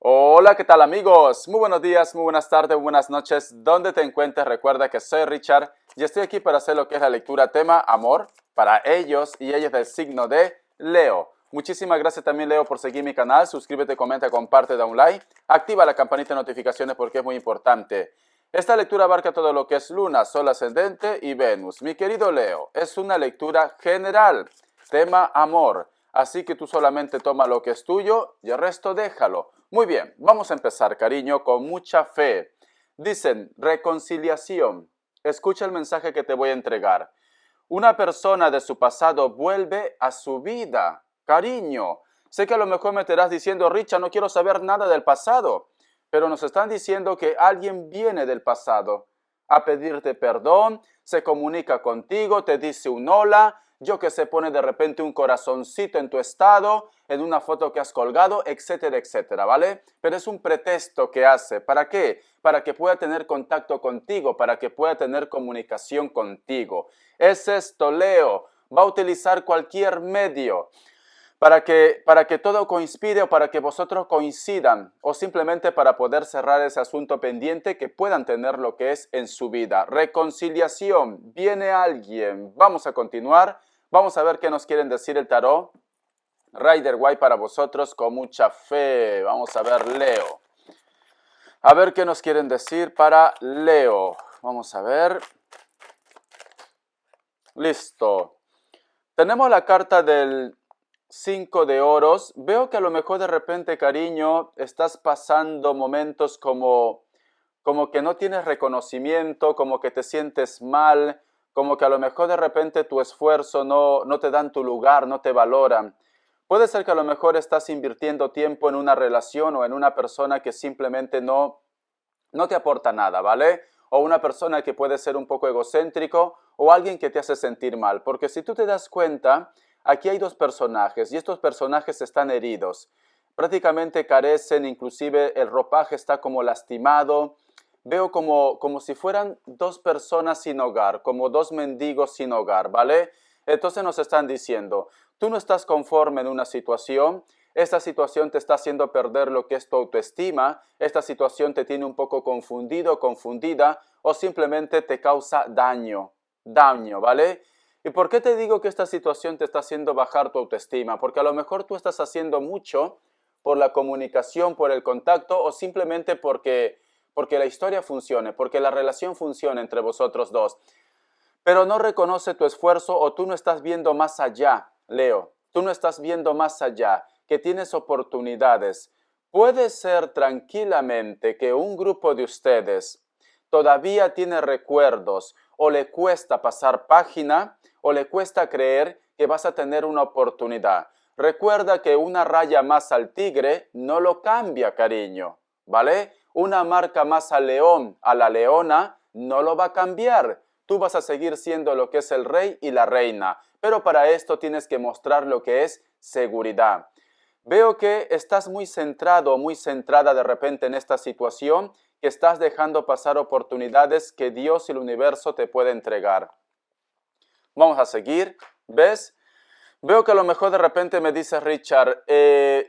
Hola, ¿qué tal amigos? Muy buenos días, muy buenas tardes, muy buenas noches. Donde te encuentres, recuerda que soy Richard y estoy aquí para hacer lo que es la lectura tema amor para ellos y ellas del signo de Leo. Muchísimas gracias también, Leo, por seguir mi canal. Suscríbete, comenta, comparte, da un like. Activa la campanita de notificaciones porque es muy importante. Esta lectura abarca todo lo que es Luna, Sol ascendente y Venus. Mi querido Leo, es una lectura general, tema amor. Así que tú solamente toma lo que es tuyo y el resto déjalo. Muy bien, vamos a empezar, cariño, con mucha fe. Dicen, reconciliación. Escucha el mensaje que te voy a entregar. Una persona de su pasado vuelve a su vida. Cariño, sé que a lo mejor me estarás diciendo, Richard, no quiero saber nada del pasado. Pero nos están diciendo que alguien viene del pasado a pedirte perdón, se comunica contigo, te dice un hola, yo que se pone de repente un corazoncito en tu estado, en una foto que has colgado, etcétera, etcétera, ¿vale? Pero es un pretexto que hace. ¿Para qué? Para que pueda tener contacto contigo, para que pueda tener comunicación contigo. Es esto, Leo. Va a utilizar cualquier medio para que todo coincide o para que vosotros coincidan o simplemente para poder cerrar ese asunto pendiente que puedan tener lo que es en su vida. Reconciliación, viene alguien. Vamos a continuar. Vamos a ver qué nos quieren decir el tarot. Rider White para vosotros con mucha fe. Vamos a ver Leo. A ver qué nos quieren decir para Leo. Vamos a ver. Listo. Tenemos la carta del 5 de oros. Veo que a lo mejor de repente, cariño, estás pasando momentos como que no tienes reconocimiento, como que te sientes mal, como que a lo mejor de repente tu esfuerzo no te dan tu lugar, no te valoran. Puede ser que a lo mejor estás invirtiendo tiempo en una relación o en una persona que simplemente no te aporta nada, ¿vale? O una persona que puede ser un poco egocéntrico o alguien que te hace sentir mal. Porque si tú te das cuenta, aquí hay dos personajes y estos personajes están heridos. Prácticamente carecen, inclusive el ropaje está como lastimado. Veo como si fueran dos personas sin hogar, como dos mendigos sin hogar, ¿vale? Entonces nos están diciendo, tú no estás conforme en una situación, esta situación te está haciendo perder lo que es tu autoestima, esta situación te tiene un poco confundido, confundida o simplemente te causa daño, ¿vale? ¿Y por qué te digo que esta situación te está haciendo bajar tu autoestima? Porque a lo mejor tú estás haciendo mucho por la comunicación, por el contacto o simplemente porque la historia funcione, porque la relación funcione entre vosotros dos. Pero no reconoce tu esfuerzo o tú no estás viendo más allá, Leo. Tú no estás viendo más allá, que tienes oportunidades. Puede ser tranquilamente que un grupo de ustedes todavía tiene recuerdos o le cuesta pasar página o le cuesta creer que vas a tener una oportunidad. Recuerda que una raya más al tigre no lo cambia, cariño, ¿vale? Una marca más al león, a la leona, no lo va a cambiar. Tú vas a seguir siendo lo que es el rey y la reina, pero para esto tienes que mostrar lo que es seguridad. Veo que estás muy centrado, muy centrada de repente en esta situación, que estás dejando pasar oportunidades que Dios y el universo te pueden entregar. Vamos a seguir, ¿ves? Veo que a lo mejor de repente me dice Richard,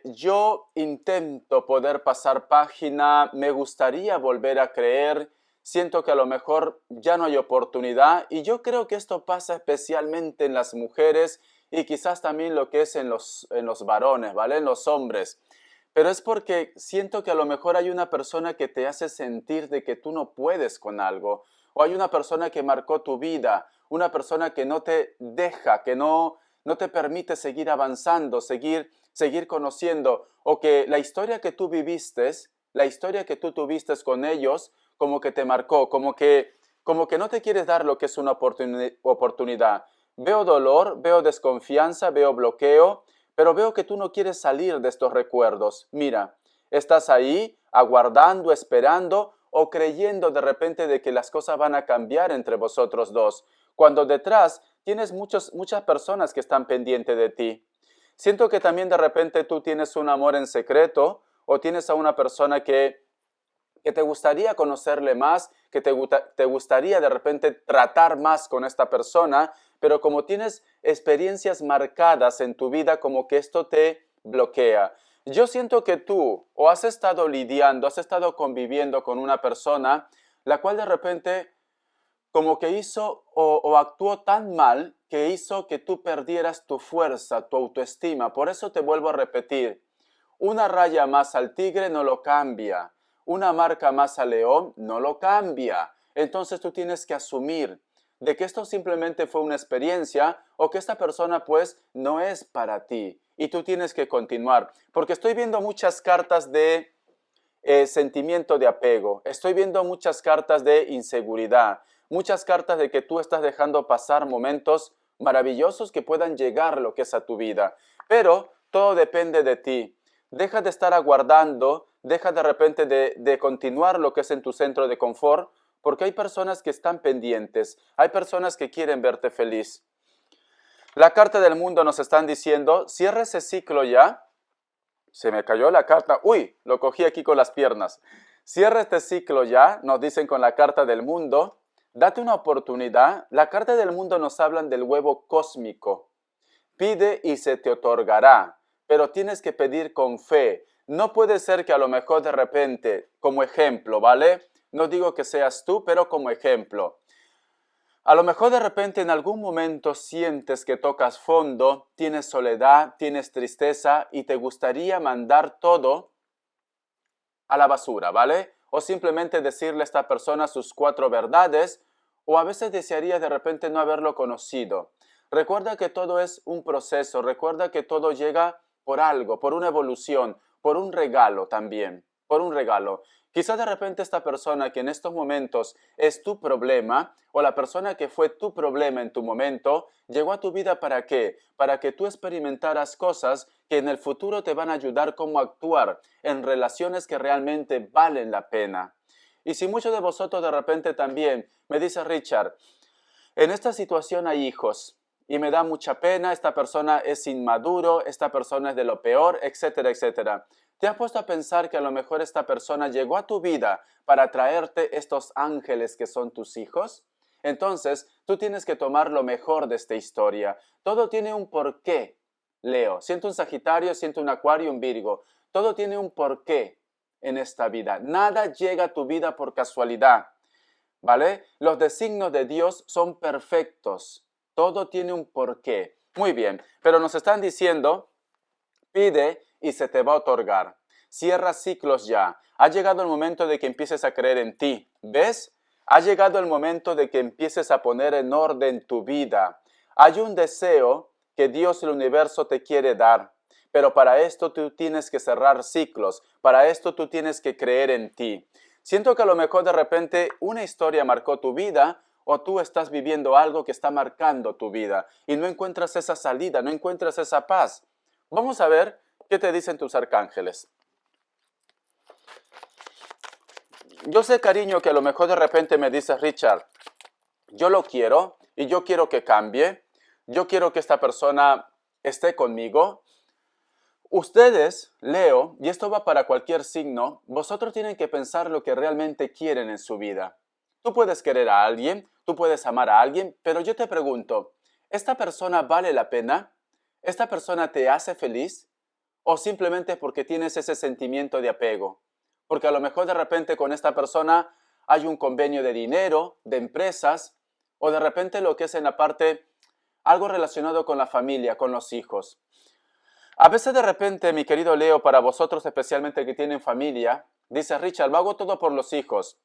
yo intento poder pasar página, me gustaría volver a creer, siento que a lo mejor ya no hay oportunidad y yo creo que esto pasa especialmente en las mujeres y quizás también lo que es en los varones, ¿vale? En los hombres. Pero es porque siento que a lo mejor hay una persona que te hace sentir de que tú no puedes con algo o hay una persona que marcó tu vida, una persona que no te deja, que no te permite seguir avanzando, seguir conociendo, o que la historia que tú viviste, la historia que tú tuviste con ellos, como que te marcó, como que no te quieres dar lo que es una oportunidad. Veo dolor, veo desconfianza, veo bloqueo, pero veo que tú no quieres salir de estos recuerdos. Mira, estás ahí aguardando, esperando o creyendo de repente de que las cosas van a cambiar entre vosotros dos, cuando detrás tienes muchas personas que están pendientes de ti. Siento que también de repente tú tienes un amor en secreto o tienes a una persona que te gustaría conocerle más, que te gustaría de repente tratar más con esta persona, pero como tienes experiencias marcadas en tu vida, como que esto te bloquea. Yo siento que tú o has estado lidiando, has estado conviviendo con una persona la cual de repente como que hizo o actuó tan mal que hizo que tú perdieras tu fuerza, tu autoestima. Por eso te vuelvo a repetir, una raya más al tigre no lo cambia, una marca más al león no lo cambia. Entonces tú tienes que asumir de que esto simplemente fue una experiencia o que esta persona pues no es para ti y tú tienes que continuar. Porque estoy viendo muchas cartas de sentimiento de apego, estoy viendo muchas cartas de inseguridad, muchas cartas de que tú estás dejando pasar momentos maravillosos que puedan llegar lo que es a tu vida. Pero todo depende de ti. Deja de estar aguardando, deja de repente de continuar lo que es en tu centro de confort, porque hay personas que están pendientes, hay personas que quieren verte feliz. La carta del mundo nos están diciendo, cierra ese ciclo ya. Se me cayó la carta. Uy, lo cogí aquí con las piernas. Cierra este ciclo ya, nos dicen con la carta del mundo. Date una oportunidad. La carta del mundo nos hablan del huevo cósmico. Pide y se te otorgará, pero tienes que pedir con fe. No puede ser que a lo mejor de repente, como ejemplo, ¿vale? No digo que seas tú, pero como ejemplo. A lo mejor de repente en algún momento sientes que tocas fondo, tienes soledad, tienes tristeza y te gustaría mandar todo a la basura, ¿vale? O simplemente decirle a esta persona sus 4 verdades, o a veces desearías de repente no haberlo conocido. Recuerda que todo es un proceso, recuerda que todo llega por algo, por una evolución, por un regalo también, por un regalo. Quizás de repente esta persona que en estos momentos es tu problema o la persona que fue tu problema en tu momento, llegó a tu vida ¿para qué? Para que tú experimentaras cosas que en el futuro te van a ayudar cómo actuar en relaciones que realmente valen la pena. Y si muchos de vosotros de repente también me dice Richard, en esta situación hay hijos y me da mucha pena, esta persona es inmaduro, esta persona es de lo peor, etcétera, etcétera. ¿Te has puesto a pensar que a lo mejor esta persona llegó a tu vida para traerte estos ángeles que son tus hijos? Entonces, tú tienes que tomar lo mejor de esta historia. Todo tiene un porqué, Leo. Siento un Sagitario, siento un Acuario, un Virgo. Todo tiene un porqué en esta vida. Nada llega a tu vida por casualidad. ¿Vale? Los designios de Dios son perfectos. Todo tiene un porqué. Muy bien, pero nos están diciendo, pide y se te va a otorgar. Cierra ciclos ya. Ha llegado el momento de que empieces a creer en ti. ¿Ves? Ha llegado el momento de que empieces a poner en orden tu vida. Hay un deseo que Dios, el universo, te quiere dar. Pero para esto tú tienes que cerrar ciclos. Para esto tú tienes que creer en ti. Siento que a lo mejor de repente una historia marcó tu vida o tú estás viviendo algo que está marcando tu vida y no encuentras esa salida, no encuentras esa paz. Vamos a ver qué te dicen tus arcángeles. Yo sé, cariño, que a lo mejor de repente me dices, Richard, yo lo quiero y yo quiero que cambie, yo quiero que esta persona esté conmigo. Ustedes, Leo, y esto va para cualquier signo, vosotros tienen que pensar lo que realmente quieren en su vida. Tú puedes querer a alguien, tú puedes amar a alguien, pero yo te pregunto, ¿esta persona vale la pena? ¿Esta persona te hace feliz? ¿O simplemente porque tienes ese sentimiento de apego? Porque a lo mejor de repente con esta persona hay un convenio de dinero, de empresas, o de repente lo que es en la parte, algo relacionado con la familia, con los hijos. A veces de repente, mi querido Leo, para vosotros especialmente que tienen familia, dice Richard, lo hago todo por los hijos.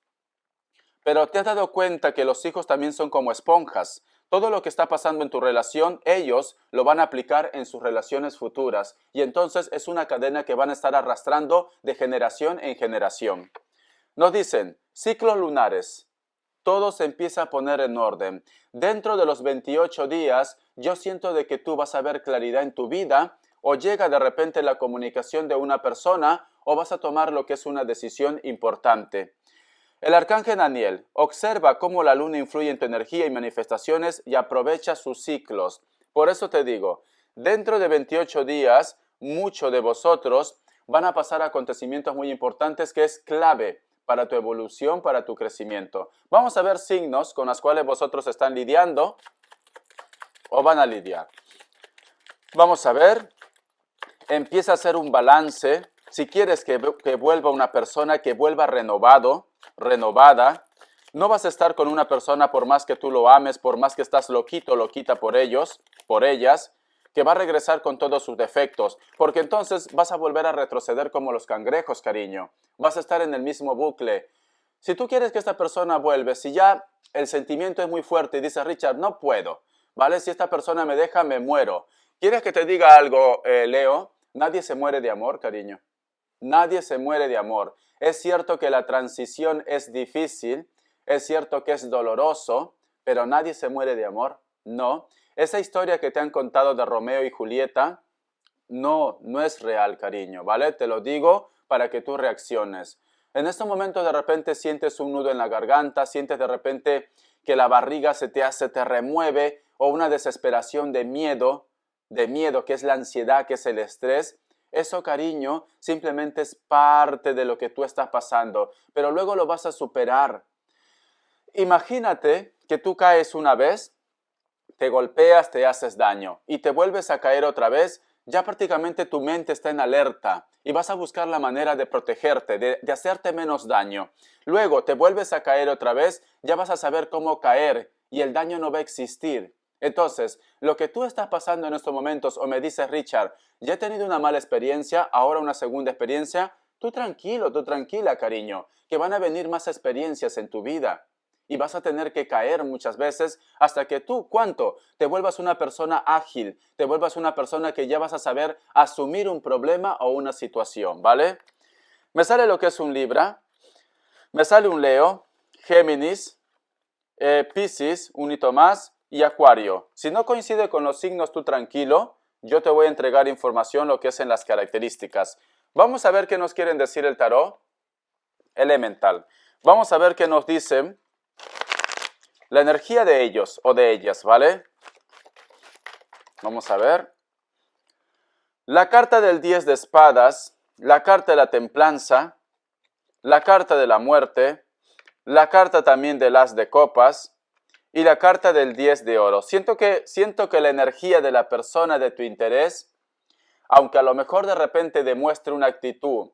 Pero te has dado cuenta que los hijos también son como esponjas. Todo lo que está pasando en tu relación, ellos lo van a aplicar en sus relaciones futuras. Y entonces es una cadena que van a estar arrastrando de generación en generación. Nos dicen, ciclos lunares. Todo se empieza a poner en orden. Dentro de los 28 días, yo siento de que tú vas a ver claridad en tu vida, o llega de repente la comunicación de una persona, o vas a tomar lo que es una decisión importante. El arcángel Daniel observa cómo la luna influye en tu energía y manifestaciones y aprovecha sus ciclos. Por eso te digo, dentro de 28 días, muchos de vosotros van a pasar acontecimientos muy importantes que es clave para tu evolución, para tu crecimiento. Vamos a ver signos con los cuales vosotros están lidiando o van a lidiar. Vamos a ver. empieza a hacer un balance. Si quieres que vuelva una persona, que vuelva renovado, renovada, no vas a estar con una persona por más que tú lo ames, por más que estás loquito, loquita por ellos, por ellas, que va a regresar con todos sus defectos, porque entonces vas a volver a retroceder como los cangrejos, cariño. Vas a estar en el mismo bucle. Si tú quieres que esta persona vuelva, si ya el sentimiento es muy fuerte y dices, Richard, no puedo, ¿vale? Si esta persona me deja, me muero. ¿Quieres que te diga algo, Leo? Nadie se muere de amor, cariño. Nadie se muere de amor. Es cierto que la transición es difícil, es cierto que es doloroso, pero nadie se muere de amor. No. Esa historia que te han contado de Romeo y Julieta, no es real, cariño, ¿vale? Te lo digo para que tú reacciones. En este momento de repente sientes un nudo en la garganta, sientes de repente que la barriga se te remueve, o una desesperación de miedo, que es la ansiedad, que es el estrés. Eso, cariño, simplemente es parte de lo que tú estás pasando, pero luego lo vas a superar. Imagínate que tú caes una vez, te golpeas, te haces daño y te vuelves a caer otra vez. Ya prácticamente tu mente está en alerta y vas a buscar la manera de protegerte, de hacerte menos daño. Luego te vuelves a caer otra vez, ya vas a saber cómo caer y el daño no va a existir. Entonces, lo que tú estás pasando en estos momentos, o me dices, Richard, ya he tenido una mala experiencia, ahora una segunda experiencia, tú tranquilo, tú tranquila, cariño, que van a venir más experiencias en tu vida. Y vas a tener que caer muchas veces hasta que tú, ¿cuánto? Te vuelvas una persona ágil, te vuelvas una persona que ya vas a saber asumir un problema o una situación, ¿vale? Me sale lo que es un Libra, me sale un Leo, Géminis, Piscis, un hito más, y Acuario. Si no coincide con los signos, tú tranquilo, yo te voy a entregar información lo que es en las características. Vamos a ver qué nos quieren decir el tarot elemental. Vamos a ver qué nos dicen la energía de ellos o de ellas, ¿vale? Vamos a ver. La carta del 10 de espadas, la carta de la templanza, la carta de la muerte, la carta también del as de copas y la carta del 10 de oro. Siento que la energía de la persona de tu interés, aunque a lo mejor de repente demuestre una actitud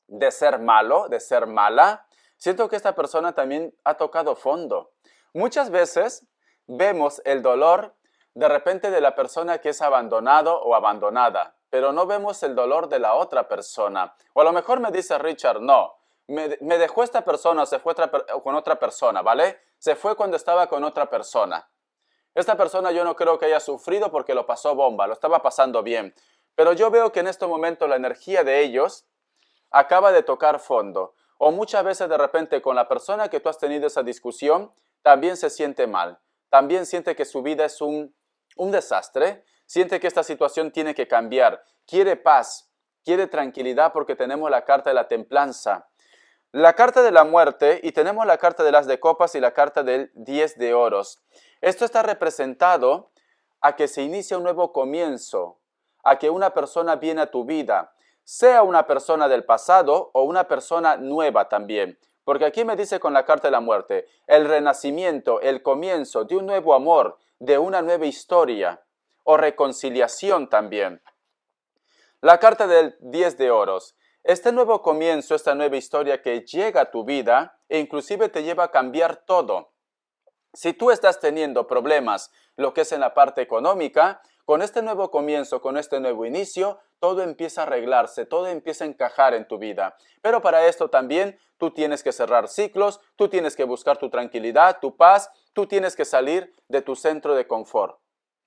de ser malo, de ser mala, siento que esta persona también ha tocado fondo. Muchas veces vemos el dolor de repente de la persona que es abandonado o abandonada, pero no vemos el dolor de la otra persona. O a lo mejor me dice Richard, no, me dejó esta persona, se fue con otra persona, ¿vale? Se fue cuando estaba con otra persona. Esta persona yo no creo que haya sufrido porque lo pasó bomba, lo estaba pasando bien. Pero yo veo que en este momento la energía de ellos acaba de tocar fondo. O muchas veces de repente con la persona que tú has tenido esa discusión, también se siente mal. También siente que su vida es un desastre. Siente que esta situación tiene que cambiar. Quiere paz, quiere tranquilidad porque tenemos la carta de la templanza, la carta de la muerte y tenemos la carta de las de copas y la carta del 10 de oros. Esto está representado a que se inicia un nuevo comienzo, a que una persona viene a tu vida, sea una persona del pasado o una persona nueva también. Porque aquí me dice con la carta de la muerte, el renacimiento, el comienzo de un nuevo amor, de una nueva historia o reconciliación también. La carta del 10 de oros. Este nuevo comienzo, esta nueva historia que llega a tu vida e inclusive te lleva a cambiar todo. Si tú estás teniendo problemas, lo que es en la parte económica, con este nuevo comienzo, con este nuevo inicio, todo empieza a arreglarse, todo empieza a encajar en tu vida. Pero para esto también tú tienes que cerrar ciclos, tú tienes que buscar tu tranquilidad, tu paz, tú tienes que salir de tu centro de confort,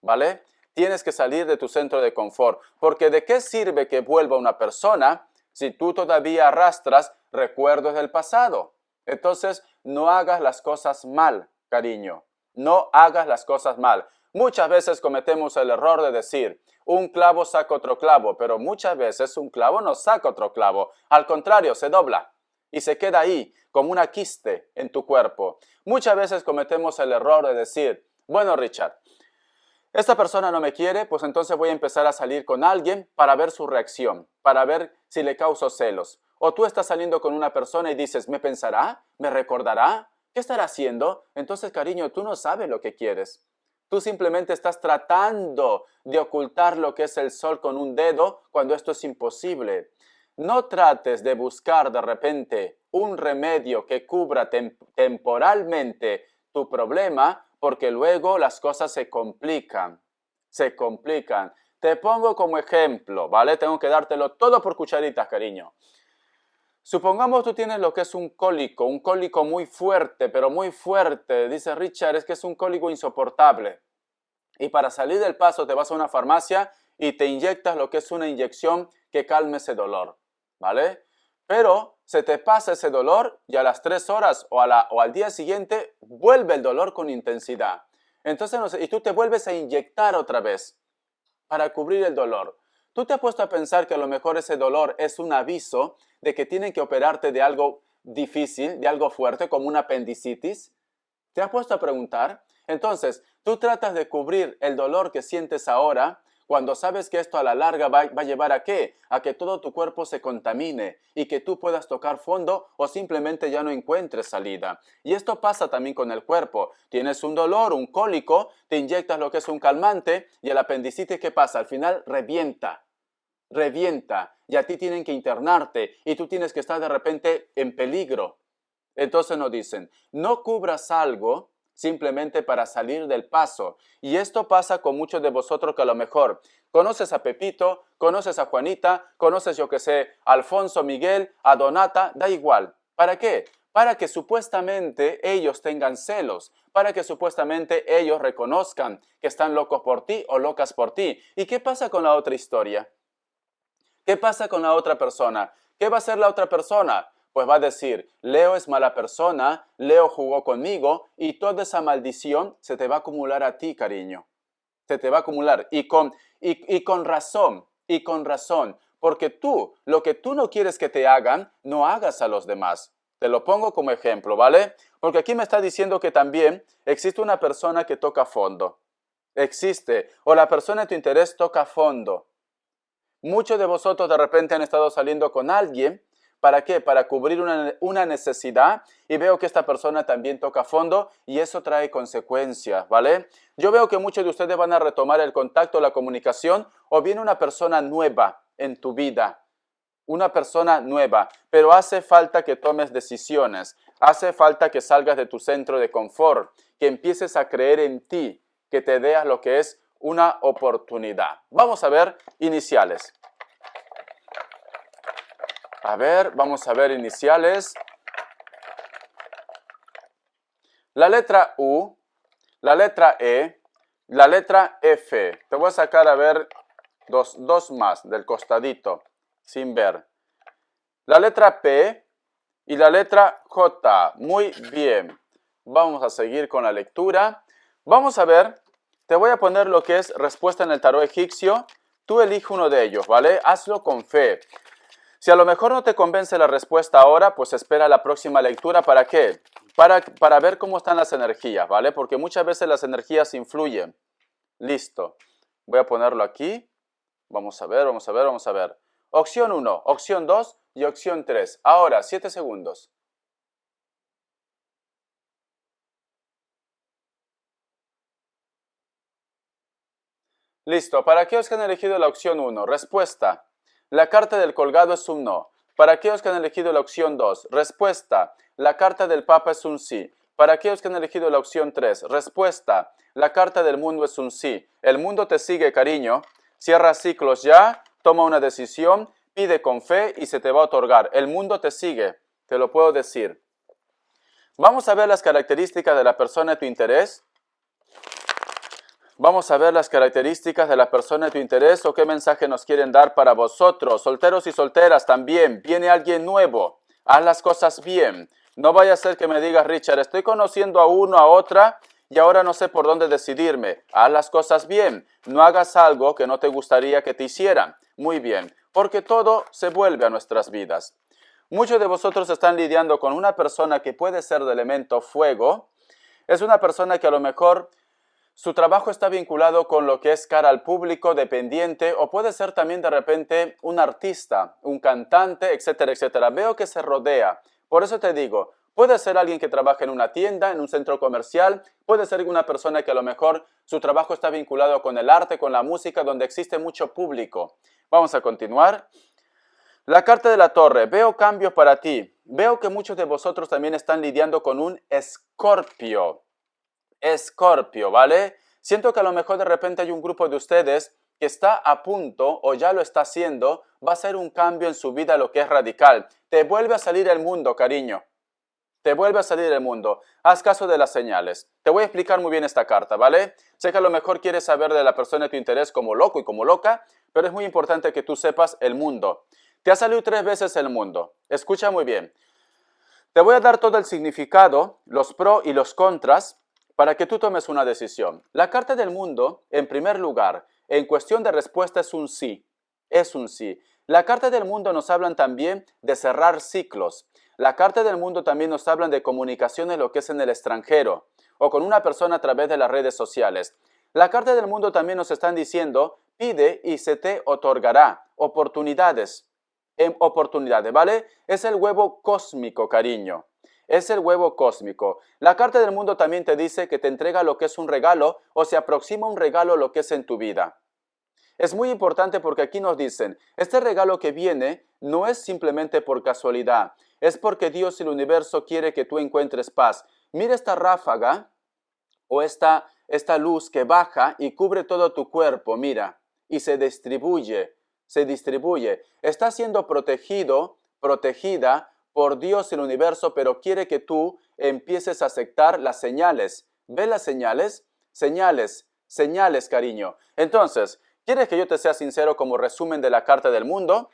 ¿vale? Tienes que salir de tu centro de confort, porque ¿de qué sirve que vuelva una persona si tú todavía arrastras recuerdos del pasado? Entonces, no hagas las cosas mal, cariño. No hagas las cosas mal. Muchas veces cometemos el error de decir, un clavo saca otro clavo, pero muchas veces un clavo no saca otro clavo. Al contrario, se dobla y se queda ahí como una quiste en tu cuerpo. Muchas veces cometemos el error de decir, bueno, Richard, esta persona no me quiere, pues entonces voy a empezar a salir con alguien para ver su reacción, para ver si le causo celos. O tú estás saliendo con una persona y dices, ¿me pensará? ¿Me recordará? ¿Qué estará haciendo? Entonces, cariño, tú no sabes lo que quieres. Tú simplemente estás tratando de ocultar lo que es el sol con un dedo cuando esto es imposible. No trates de buscar de repente un remedio que cubra temporalmente tu problema, porque luego las cosas se complican. Se complican. Te pongo como ejemplo, ¿vale? Tengo que dártelo todo por cucharitas, cariño. Supongamos tú tienes lo que es un cólico muy fuerte, pero muy fuerte. Dice Richard, es que es un cólico insoportable. Y para salir del paso te vas a una farmacia y te inyectas lo que es una inyección que calme ese dolor, ¿vale? Pero se te pasa ese dolor y a las 3 horas o al día siguiente vuelve el dolor con intensidad. Entonces, y tú te vuelves a inyectar otra vez para cubrir el dolor. ¿Tú te has puesto a pensar que a lo mejor ese dolor es un aviso de que tienen que operarte de algo difícil, de algo fuerte, como una apendicitis? ¿Te has puesto a preguntar? Entonces, tú tratas de cubrir el dolor que sientes ahora cuando sabes que esto a la larga va a llevar ¿a qué? A que todo tu cuerpo se contamine y que tú puedas tocar fondo o simplemente ya no encuentres salida. Y esto pasa también con el cuerpo. Tienes un dolor, un cólico, te inyectas lo que es un calmante y el apendicitis, ¿qué pasa? Al final revienta y a ti tienen que internarte y tú tienes que estar de repente en peligro. Entonces nos dicen, no cubras algo simplemente para salir del paso. Y esto pasa con muchos de vosotros que a lo mejor conoces a Pepito, conoces a Juanita, conoces, yo que sé, a Alfonso, Miguel, a Donata, da igual. ¿Para qué? Para que supuestamente ellos tengan celos, para que supuestamente ellos reconozcan que están locos por ti o locas por ti. ¿Y qué pasa con la otra historia? ¿Qué pasa con la otra persona? ¿Qué va a hacer la otra persona? Pues va a decir, Leo es mala persona, Leo jugó conmigo y toda esa maldición se te va a acumular a ti, cariño. Se te va a acumular y con razón, porque tú, lo que tú no quieres que te hagan, no hagas a los demás. Te lo pongo como ejemplo, ¿vale? Porque aquí me está diciendo que también existe una persona que toca fondo. Existe, o la persona de tu interés toca fondo. Muchos de vosotros de repente han estado saliendo con alguien. ¿Para qué? Para cubrir una necesidad y veo que esta persona también toca fondo y eso trae consecuencias, ¿vale? Yo veo que muchos de ustedes van a retomar el contacto, la comunicación o viene una persona nueva en tu vida. Una persona nueva, pero hace falta que tomes decisiones, hace falta que salgas de tu centro de confort, que empieces a creer en ti, que te veas lo que es una oportunidad. Vamos a ver iniciales. A ver, vamos a ver iniciales. La letra U, la letra E, la letra F. Te voy a sacar a ver dos más del costadito, sin ver. La letra P y la letra J. Muy bien. Vamos a seguir con la lectura. Vamos a ver. Te voy a poner lo que es respuesta en el tarot egipcio. Tú elige uno de ellos, ¿vale? Hazlo con fe. Si a lo mejor no te convence la respuesta ahora, pues espera la próxima lectura. ¿Para qué? Para ver cómo están las energías, ¿vale? Porque muchas veces las energías influyen. Listo. Voy a ponerlo aquí. Vamos a ver. Opción 1, opción 2 y opción 3. Ahora, 7 segundos. Listo. Para aquellos que han elegido la opción 1, respuesta. La carta del colgado es un no. Para aquellos que han elegido la opción 2, respuesta. La carta del Papa es un sí. Para aquellos que han elegido la opción 3, respuesta. La carta del mundo es un sí. El mundo te sigue, cariño. Cierra ciclos ya, toma una decisión, pide con fe y se te va a otorgar. El mundo te sigue, te lo puedo decir. Vamos a ver las características de la persona de tu interés. Vamos a ver las características de la persona de tu interés o qué mensaje nos quieren dar para vosotros. Solteros y solteras también. Viene alguien nuevo. Haz las cosas bien. No vaya a ser que me digas, Richard, estoy conociendo a uno, a otra y ahora no sé por dónde decidirme. Haz las cosas bien. No hagas algo que no te gustaría que te hicieran. Muy bien. Porque todo se vuelve a nuestras vidas. Muchos de vosotros están lidiando con una persona que puede ser de elemento fuego. Es una persona que a lo mejor su trabajo está vinculado con lo que es cara al público, dependiente, o puede ser también de repente un artista, un cantante, etcétera, etcétera. Veo que se rodea. Por eso te digo, Puede ser alguien que trabaja en una tienda, en un centro comercial, puede ser una persona que a lo mejor su trabajo está vinculado con el arte, con la música, donde existe mucho público. Vamos a continuar. La carta de la torre, veo cambios para ti. Veo que muchos de vosotros también están lidiando con un escorpio. Escorpio, ¿vale? Siento que a lo mejor de repente hay un grupo de ustedes que está a punto o ya lo está haciendo, va a ser un cambio en su vida lo que es radical. Te vuelve a salir el mundo, cariño. Te vuelve a salir el mundo. Haz caso de las señales. Te voy a explicar muy bien esta carta, ¿vale? Sé que a lo mejor quieres saber de la persona de tu interés como loco y como loca, pero es muy importante que tú sepas el mundo. Te ha salido 3 veces el mundo. Escucha muy bien. Te voy a dar todo el significado, los pros y los contras, para que tú tomes una decisión. La carta del mundo, en primer lugar, en cuestión de respuesta es un sí. Es un sí. La carta del mundo nos hablan también de cerrar ciclos. La carta del mundo también nos hablan de comunicaciones, lo que es en el extranjero, o con una persona a través de las redes sociales. La carta del mundo también nos están diciendo, pide y se te otorgará oportunidades. Oportunidades, ¿vale? Es el huevo cósmico, cariño. Es el huevo cósmico. La carta del mundo también te dice que te entrega lo que es un regalo o se aproxima un regalo lo que es en tu vida. Es muy importante porque aquí nos dicen, este regalo que viene no es simplemente por casualidad, es porque Dios y el universo quiere que tú encuentres paz. Mira esta ráfaga o esta luz que baja y cubre todo tu cuerpo, mira, y se distribuye. Está siendo protegido, protegida por Dios y el universo, pero quiere que tú empieces a aceptar las señales. ¿Ves las señales? Señales, cariño. Entonces, ¿quieres que yo te sea sincero como resumen de la carta del mundo?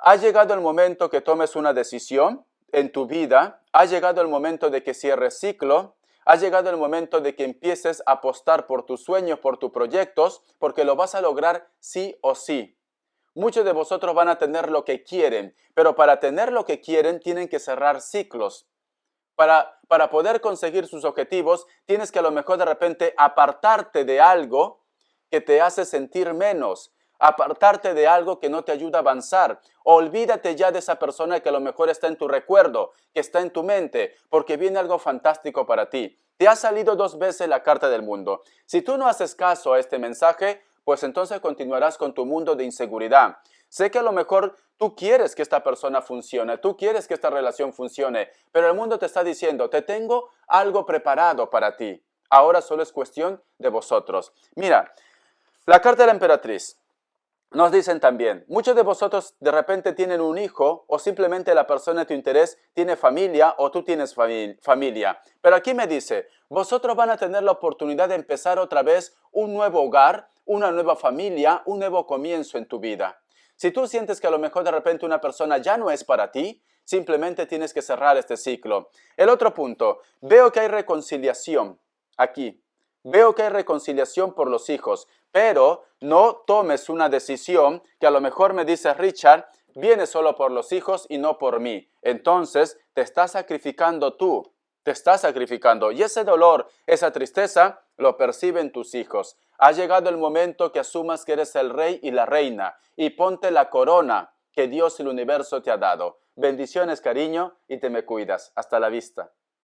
Ha llegado el momento que tomes una decisión en tu vida. Ha llegado el momento de que cierres ciclo. Ha llegado el momento de que empieces a apostar por tus sueños, por tus proyectos, porque lo vas a lograr sí o sí. Muchos de vosotros van a tener lo que quieren, pero para tener lo que quieren tienen que cerrar ciclos. Para poder conseguir sus objetivos, tienes que a lo mejor de repente apartarte de algo que te hace sentir menos, apartarte de algo que no te ayuda a avanzar. Olvídate ya de esa persona que a lo mejor está en tu recuerdo, que está en tu mente, porque viene algo fantástico para ti. Te ha salido 2 veces la carta del mundo. Si tú no haces caso a este mensaje, pues entonces continuarás con tu mundo de inseguridad. Sé que a lo mejor tú quieres que esta persona funcione, tú quieres que esta relación funcione, pero el mundo te está diciendo, te tengo algo preparado para ti. Ahora solo es cuestión de vosotros. Mira, la carta de la emperatriz. Nos dicen también, muchos de vosotros de repente tienen un hijo o simplemente la persona de tu interés tiene familia o tú tienes familia. Pero aquí me dice, vosotros van a tener la oportunidad de empezar otra vez un nuevo hogar, una nueva familia, un nuevo comienzo en tu vida. Si tú sientes que a lo mejor de repente una persona ya no es para ti, simplemente tienes que cerrar este ciclo. El otro punto, veo que hay reconciliación aquí. Veo que hay reconciliación por los hijos, pero no tomes una decisión que a lo mejor me dice Richard, viene solo por los hijos y no por mí. Entonces te estás sacrificando tú, te estás sacrificando. Y ese dolor, esa tristeza, lo perciben tus hijos. Ha llegado el momento que asumas que eres el rey y la reina y ponte la corona que Dios y el universo te ha dado. Bendiciones, cariño, y te me cuidas. Hasta la vista.